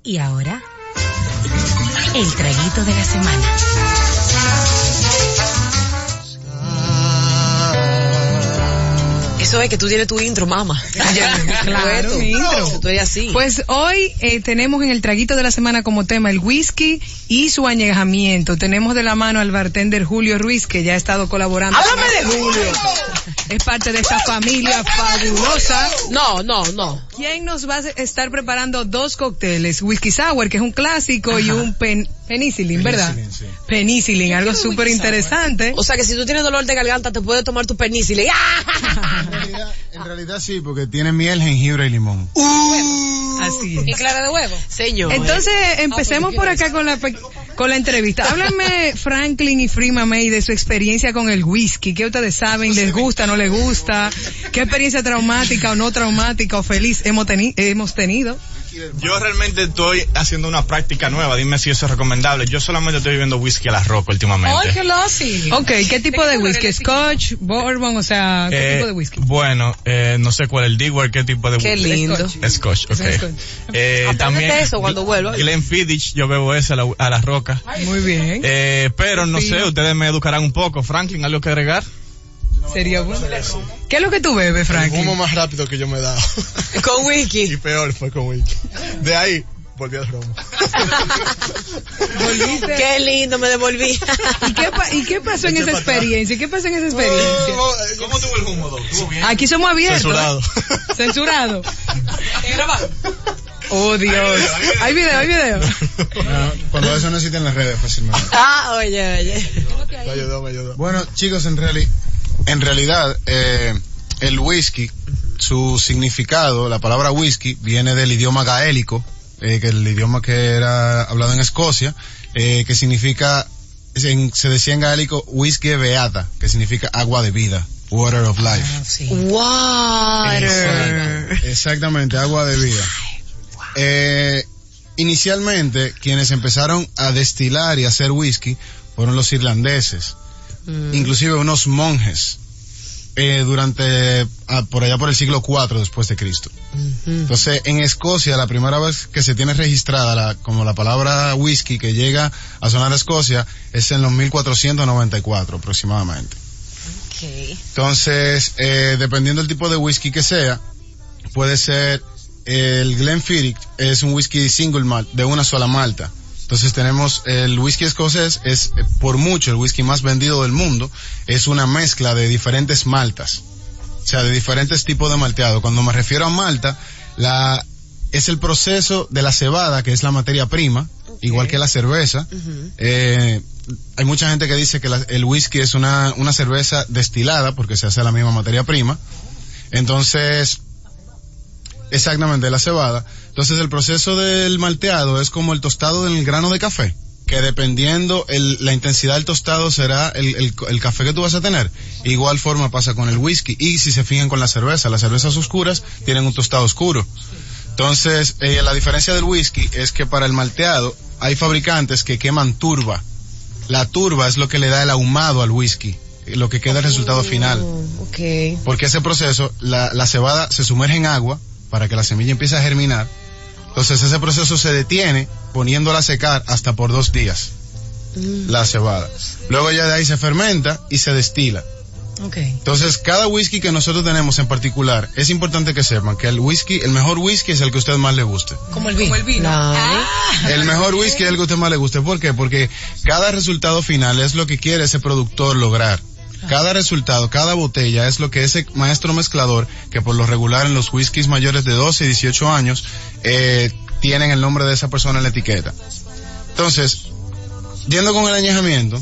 Y ahora, el traguito de la semana. Eso es que tú tienes tu intro, mamá. Claro, mi intro. Tú eres así. Pues hoy tenemos en el traguito de la semana como tema el whisky y su añejamiento. Tenemos de la mano al bartender Julio Ruiz, que ya ha estado colaborando. ¡Háblame de Julio! Es parte de esta familia fabulosa. No. ¿Quién nos va a estar preparando dos cócteles? Whisky Sour, que es un clásico, y un penicillin, ¿verdad? Sí. Penicillin, algo súper interesante. O sea que si tú tienes dolor de garganta, te puedes tomar tu penicillin. En realidad sí, porque tiene miel, jengibre y limón. Así es. ¿Y clara de huevo? Señor. Entonces, empecemos por acá con la entrevista. Háblenme, Franklin y Frima May, de su experiencia con el whisky. ¿Qué ustedes saben? ¿Les gusta, no les gusta? ¿Qué experiencia traumática o no traumática o feliz hemos tenido? Yo realmente estoy haciendo una práctica nueva, dime si eso es recomendable. Yo solamente estoy bebiendo whisky a la roca últimamente. ¡Ay, qué losi! Ok, ¿qué tipo de whisky? ¿Scotch, bourbon? O sea, ¿qué tipo de whisky? Bueno, no sé cuál es el Dewar, ¿qué tipo de whisky? Qué lindo. Scotch, ok. También eso cuando vuelva. Glenfiddich, yo bebo ese a la roca. Muy bien. Pero no sé, ustedes me educarán un poco. Franklin, ¿algo que agregar? Sería bueno. ¿Qué es lo que tú bebes, Franklin? El humo más rápido que yo me he dado. Con whisky. Y peor fue con whisky. De ahí volví al romo. ¿Volviste? Qué lindo, me devolví. ¿Y qué pasó en esa experiencia? ¿Cómo tuvo el humo, Doc? ¿Tuvo bien? Aquí somos abiertos. Censurado. ¿Censurado? Oh, Dios. Hay video. Cuando eso no existe en las redes, fácilmente. Oye. Me ayudó. Bueno, chicos, en realidad, el whisky, su significado, la palabra whisky, viene del idioma gaélico, que es el idioma que era hablado en Escocia, que significa, se decía en gaélico, whisky beata, que significa agua de vida, water of life. Sí. Water. Exactamente, agua de vida. Inicialmente, quienes empezaron a destilar y a hacer whisky fueron los irlandeses, inclusive unos monjes, por allá por el siglo IV después de Cristo. Entonces, en Escocia, la primera vez que se tiene registrada como la palabra whisky que llega a sonar a Escocia es en los 1494 aproximadamente. Okay. Entonces, dependiendo del tipo de whisky que sea, puede ser el Glenfiddich, es un whisky single malt, de una sola malta. Entonces tenemos el whisky escocés, es por mucho el whisky más vendido del mundo, es una mezcla de diferentes maltas, o sea, de diferentes tipos de malteado. Cuando me refiero a malta, es el proceso de la cebada, que es la materia prima, igual que la cerveza. Hay mucha gente que dice que el whisky es una cerveza destilada, porque se hace la misma materia prima. Entonces, exactamente, la cebada. Entonces el proceso del malteado es como el tostado del grano de café, que dependiendo la intensidad del tostado será el café que tú vas a tener. Igual forma pasa con el whisky, y si se fijan con la cerveza, las cervezas oscuras tienen un tostado oscuro. Entonces, la diferencia del whisky es que para el malteado hay fabricantes que queman turba. La turba es lo que le da el ahumado al whisky, lo que queda el resultado final. Okay. Porque ese proceso, la cebada se sumerge en agua para que la semilla empiece a germinar. Entonces ese proceso se detiene poniéndola a secar hasta por 2 días, la cebada. Luego ya de ahí se fermenta y se destila. Okay. Entonces cada whisky que nosotros tenemos en particular, es importante que sepan que el mejor whisky es el que a usted más le guste. Como el vino. El mejor whisky es el que a usted más le guste. ¿Por qué? Porque cada resultado final es lo que quiere ese productor lograr. Cada resultado, cada botella es lo que ese maestro mezclador, que por lo regular en los whiskies mayores de 12 y 18 años, tienen el nombre de esa persona en la etiqueta. Entonces, yendo con el añejamiento,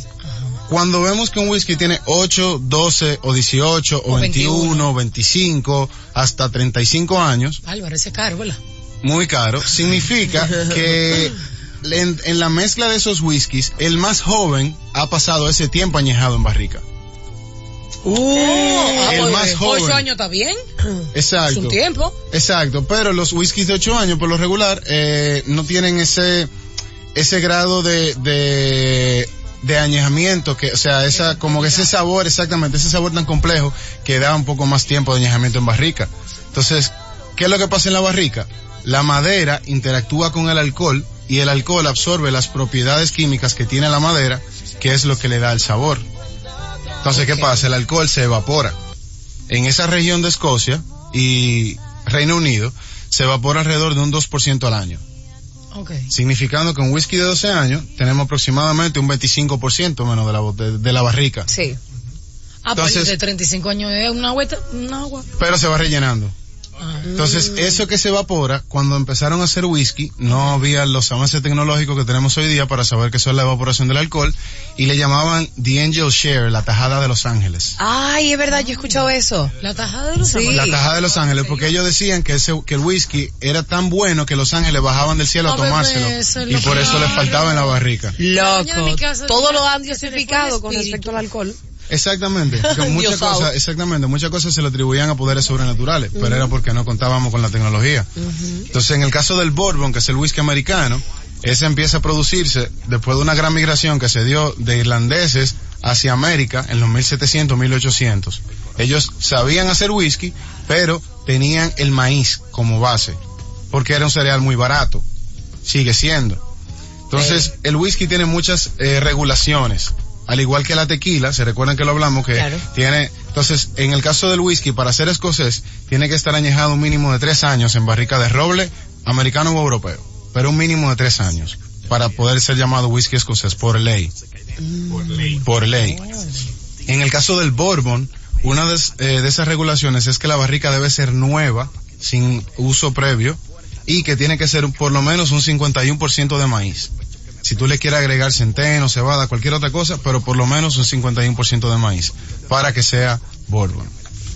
cuando vemos que un whisky tiene 8, 12 o 18 o 21, 25, hasta 35 años. Álvaro, ese caro, ¿verdad? Muy caro. Significa que en la mezcla de esos whiskies, el más joven ha pasado ese tiempo añejado en barrica. El más joven. 8 años está bien. Exacto. Es un tiempo. Exacto, pero los whiskies de 8 años por lo regular no tienen ese grado de añejamiento, que, o sea, como que ese sabor, exactamente, ese sabor tan complejo que da un poco más tiempo de añejamiento en barrica. Entonces, ¿qué es lo que pasa en la barrica? la madera interactúa con el alcohol y el alcohol absorbe las propiedades químicas que tiene la madera, que es lo que le da el sabor. Entonces, ¿qué pasa? El alcohol se evapora. En esa región de Escocia y Reino Unido se evapora alrededor de un 2% al año. Significando que un whisky de 12 años tenemos aproximadamente un 25% menos de la barrica. Sí. Entonces, pues de 35 años es una agua. Pero se va rellenando. Entonces, eso que se evapora, cuando empezaron a hacer whisky, no había los avances tecnológicos que tenemos hoy día para saber que eso es la evaporación del alcohol, y le llamaban The Angel Share, la tajada de los ángeles. Ay, es verdad, yo he escuchado eso. La tajada de los ángeles. La tajada de los ángeles, porque ellos decían que el whisky era tan bueno que los ángeles bajaban del cielo a tomárselo, y por eso les faltaba en la barrica. Loco, todo lo han diosificado con respecto al alcohol. Exactamente, muchas cosas se le atribuían a poderes sobrenaturales, pero era porque no contábamos con la tecnología. Entonces, en el caso del bourbon, que es el whisky americano, ese empieza a producirse después de una gran migración que se dio de irlandeses hacia América en los 1700, 1800. Ellos sabían hacer whisky, pero tenían el maíz como base, porque era un cereal muy barato, sigue siendo. Entonces, el whisky tiene muchas regulaciones. Al igual que la tequila, se recuerdan que lo hablamos, que tiene, entonces, en el caso del whisky, para ser escocés, tiene que estar añejado un mínimo de 3 años en barrica de roble, americano o europeo, pero un mínimo de 3 años, para poder ser llamado whisky escocés, por ley. Por ley. En el caso del bourbon, una de esas regulaciones es que la barrica debe ser nueva, sin uso previo, y que tiene que ser por lo menos un 51% de maíz. Si tú le quieres agregar centeno, cebada, cualquier otra cosa, pero por lo menos un 51% de maíz, para que sea bourbon.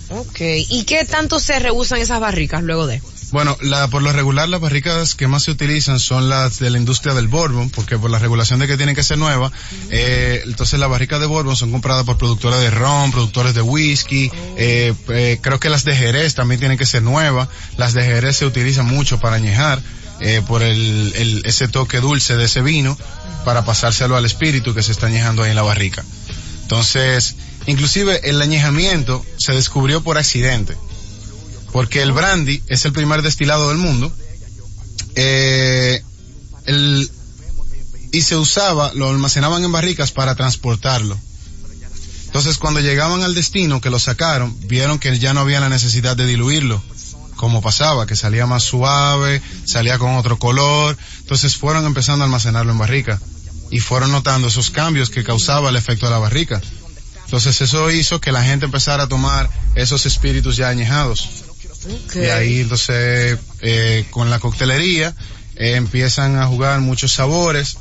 Ok, ¿y qué tanto se rehusan esas barricas luego de? Bueno, por lo regular las barricas que más se utilizan son las de la industria del bourbon, porque por la regulación de que tienen que ser nuevas, entonces las barricas de bourbon son compradas por productores de ron, productores de whisky, creo que las de Jerez también tienen que ser nuevas, las de Jerez se utilizan mucho para añejar, por ese toque dulce de ese vino, para pasárselo al espíritu que se está añejando ahí en la barrica. Entonces, inclusive el añejamiento se descubrió por accidente, porque el brandy es el primer destilado del mundo, y se usaba, lo almacenaban en barricas para transportarlo. Entonces, cuando llegaban al destino, que lo sacaron, vieron que ya no había la necesidad de diluirlo, como pasaba, que salía más suave, salía con otro color. Entonces fueron empezando a almacenarlo en barrica y fueron notando esos cambios que causaba el efecto de la barrica. Entonces eso hizo que la gente empezara a tomar esos espíritus ya añejados. Y ahí entonces con la coctelería empiezan a jugar muchos sabores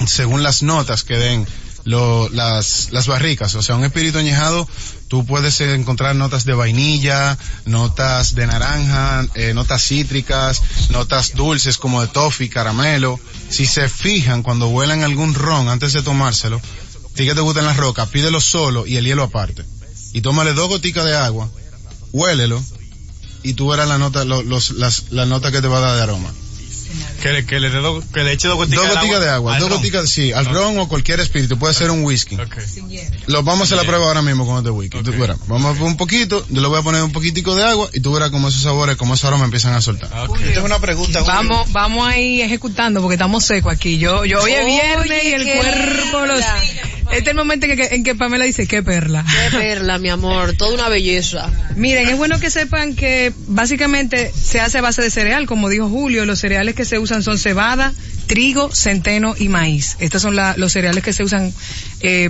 según las notas que den las barricas. O sea, un espíritu añejado, tú puedes encontrar notas de vainilla, notas de naranja, notas cítricas, notas dulces como de toffee, caramelo. Si se fijan, cuando huelan algún ron antes de tomárselo, si que te gustan las rocas, pídelo solo y el hielo aparte. Y tómale 2 goticas de agua, huélelo, y tú verás la nota, la nota que te va a dar de aroma. Que le eche 2 goticas de agua. 2 goticas, sí, al ron o cualquier espíritu, puede ser un whisky. Lo vamos a hacer la prueba ahora mismo con este whisky. Tú verás, vamos a poner un poquito, yo le voy a poner un poquitico de agua y tú verás cómo esos sabores, cómo esos aromas empiezan a soltar. Yo tengo una pregunta. Vamos a ir ejecutando porque estamos secos aquí. Yo hoy es viernes y el cuerpo este es el momento en que Pamela dice, qué perla. Qué perla, mi amor, toda una belleza. Miren, es bueno que sepan que básicamente se hace a base de cereal, como dijo Julio. Los cereales que se usan son cebada, trigo, centeno y maíz. Estos son los cereales que se usan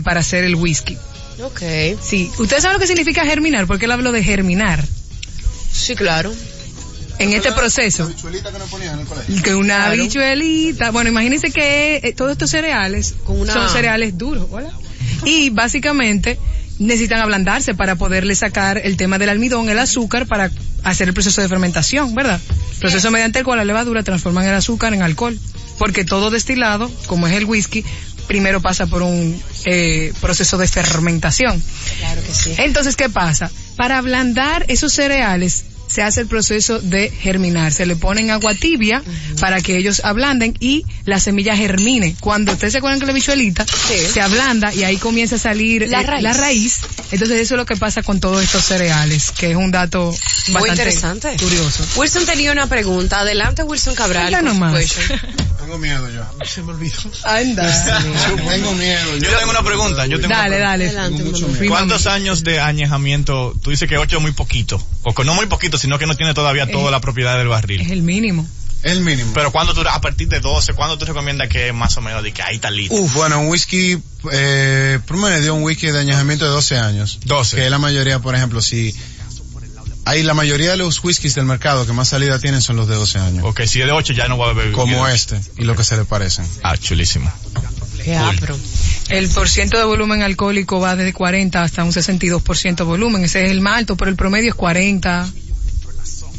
para hacer el whisky. Ok. Sí. ¿Ustedes saben lo que significa germinar? ¿Por qué él habló de germinar? Sí, claro. En este proceso. La habichuelita que nos ponían en el colegio. Que una habichuelita. Bueno, imagínense que todos estos cereales son cereales duros, ¿verdad? Y básicamente necesitan ablandarse para poderle sacar el tema del almidón, el azúcar, para hacer el proceso de fermentación, ¿verdad? Proceso mediante el cual la levadura transforma el azúcar en alcohol. Porque todo destilado, como es el whisky, primero pasa por un proceso de fermentación. Claro que sí. Entonces, ¿qué pasa? Para ablandar esos cereales, se hace el proceso de germinar. Se le pone en agua tibia para que ellos ablanden y la semilla germine. Cuando ustedes se acuerdan que la bichuelita se ablanda y ahí comienza a salir la raíz. Entonces eso es lo que pasa con todos estos cereales, que es un dato muy bastante interesante, curioso. Wilson tenía una pregunta. Adelante, Wilson Cabral. Tengo miedo yo. Se me olvidó. Anda. Tengo miedo. Yo tengo una pregunta. Dale. Adelante, ¿Cuántos años de añejamiento? Tú dices que 8 es muy poquito. O que no muy poquito, sino que no tiene todavía toda la propiedad del barril. Es el mínimo. El mínimo. Pero cuando tú, a partir de 12, ¿cuándo tú recomiendas que más o menos de que ahí está listo? Bueno, un whisky, promedio, un whisky de añejamiento de 12 años. 12. Que es la mayoría, por ejemplo, si hay la mayoría de los whiskies del mercado que más salida tienen son los de 12 años. Ok, si es de 8 ya no va a beber. Como y lo que se le parecen. Ah, chulísimo. Qué apro. El porciento de volumen alcohólico va desde 40 hasta un 62% de volumen. Ese es el más alto, pero el promedio es 40.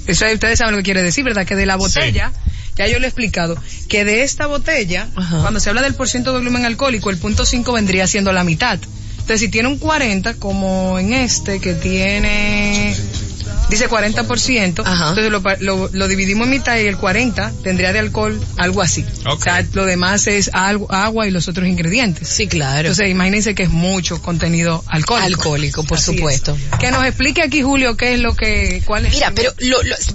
Eso ustedes saben lo que quiere decir, ¿verdad? Que de la botella, ya yo le he explicado, que de esta botella, cuando se habla del porciento de volumen alcohólico, el 0.5 vendría siendo la mitad. Entonces, si tiene un 40, como en este, que tiene, dice 40%, entonces lo dividimos en mitad y el 40 tendría de alcohol algo así. Okay. O sea, lo demás es agua y los otros ingredientes. Sí, claro. Entonces, imagínense que es mucho contenido alcohólico. Alcohólico, por Así supuesto. Es. Que nos explique aquí, Julio, qué es lo que, cuál es. Mira, pero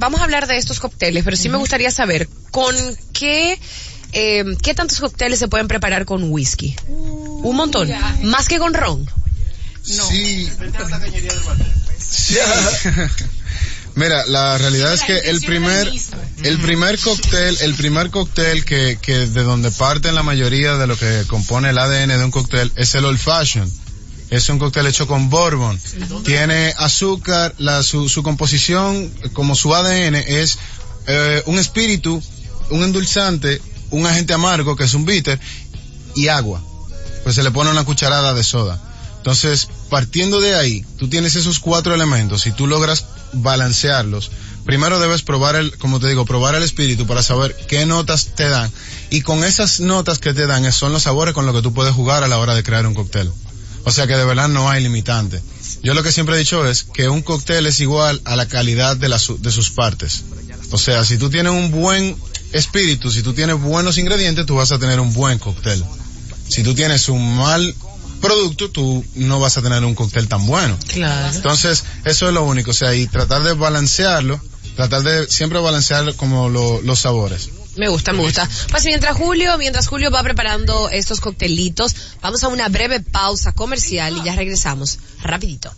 vamos a hablar de estos cócteles, pero sí me gustaría saber, ¿con qué tantos cócteles se pueden preparar con whisky? Un montón. ¿Más que con ron? No. Sí. Mira, la realidad es que el primer cóctel que de donde parten la mayoría de lo que compone el ADN de un cóctel es el Old Fashioned. Es un cóctel hecho con bourbon. Tiene azúcar, su composición, como su ADN, es un espíritu, un endulzante, un agente amargo, que es un bitter, y agua. Pues se le pone una cucharada de soda. Entonces, partiendo de ahí, tú tienes esos 4 elementos y tú logras balancearlos. Primero debes probar probar el espíritu para saber qué notas te dan. Y con esas notas que te dan son los sabores con los que tú puedes jugar a la hora de crear un cóctel. O sea que de verdad no hay limitante. Yo lo que siempre he dicho es que un cóctel es igual a la calidad de sus partes. O sea, si tú tienes un buen espíritu, si tú tienes buenos ingredientes, tú vas a tener un buen cóctel. Si tú tienes un mal producto, tú no vas a tener un cóctel tan bueno. Claro. Entonces, eso es lo único, o sea, y tratar de balancearlo, tratar de siempre balancear como los sabores. Me gusta. Pues mientras Julio va preparando estos coctelitos, vamos a una breve pausa comercial y ya regresamos rapidito.